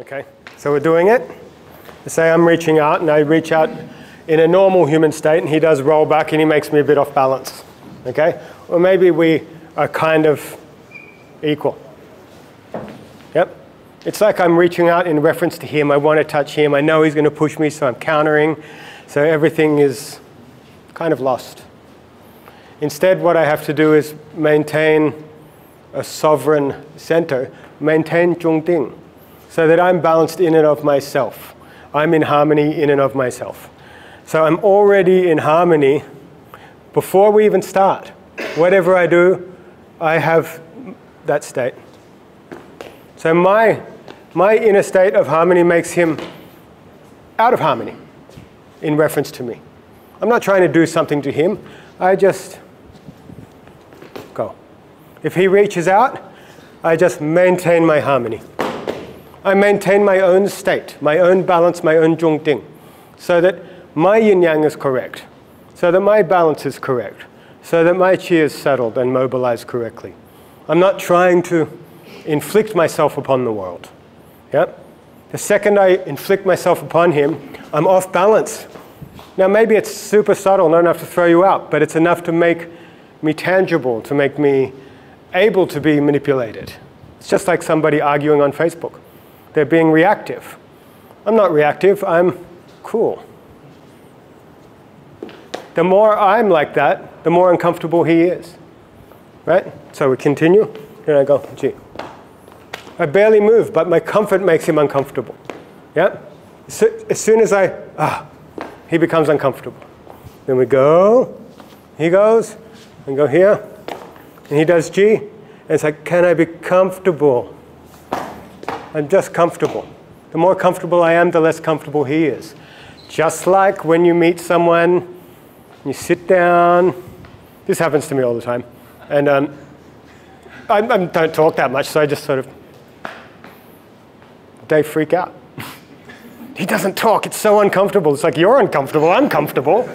Okay, so we're doing it. Say I'm reaching out, and I reach out in a normal human state, and he does roll back, and he makes me a bit off balance. Okay, or maybe we are kind of equal. Yep, it's like I'm reaching out in reference to him. I want to touch him. I know he's going to push me, so I'm countering. So everything is kind of lost. Instead, what I have to do is maintain a sovereign center, maintain zhongding, so that I'm balanced in and of myself. I'm in harmony in and of myself. So I'm already in harmony before we even start. Whatever I do, I have that state. So my inner state of harmony makes him out of harmony in reference to me. I'm not trying to do something to him. I just go. If he reaches out, I just maintain my harmony. I maintain my own state, my own balance, my own zhongding, so that my yin-yang is correct, so that my balance is correct, so that my qi is settled and mobilized correctly. I'm not trying to inflict myself upon the world. Yep. The second I inflict myself upon him, I'm off balance. Now maybe it's super subtle, not enough to throw you out, but it's enough to make me tangible, to make me able to be manipulated. It's just like somebody arguing on Facebook. They're being reactive. I'm not reactive, I'm cool. The more I'm like that, the more uncomfortable he is. Right? So we continue. Here I go, G. I barely move, but my comfort makes him uncomfortable. Yeah? So as soon as he becomes uncomfortable. Then we go, he goes, and go here, and he does G. And it's like, can I be comfortable? I'm just comfortable. The more comfortable I am, the less comfortable he is. Just like when you meet someone, you sit down. This happens to me all the time. And I don't talk that much, so I just sort of, they freak out. He doesn't talk, it's so uncomfortable. It's like, you're uncomfortable, I'm comfortable.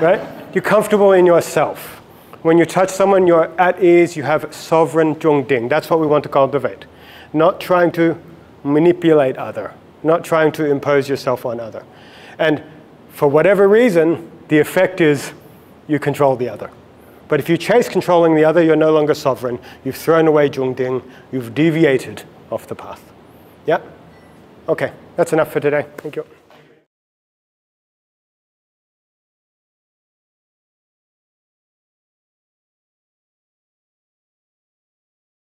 Right? You're comfortable in yourself. When you touch someone, you're at ease, you have sovereign zhongding. That's what we want to cultivate. Not trying to manipulate other, not trying to impose yourself on other. And for whatever reason, the effect is you control the other. But if you chase controlling the other, you're no longer sovereign. You've thrown away zhongding. You've deviated off the path. Yeah? Okay, that's enough for today. Thank you.